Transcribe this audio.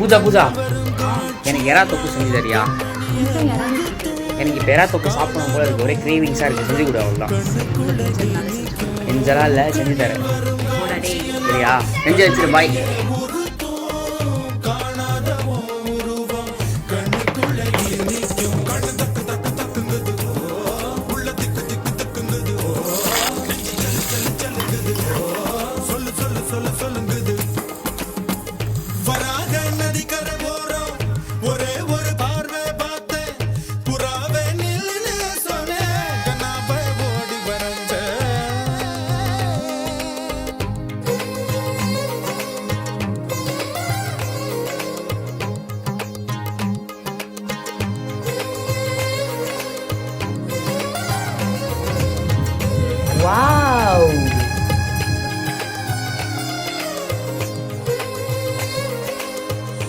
பூஜா பூஜா எனக்கு எறா தொக்கு செஞ்சு தரியா? எனக்கு இப்போ எறா தொக்கு சாப்பிடணும் போல இருக்கு, ஒரே கிரேவிங்ஸாக இருக்குது. செஞ்சு கொடு, அவ்வளோதான். செஞ்சலாம் இல்லை, செஞ்சு தரேன் சரியா? செஞ்சு வச்சிரு, பாய். வராக நதி கரை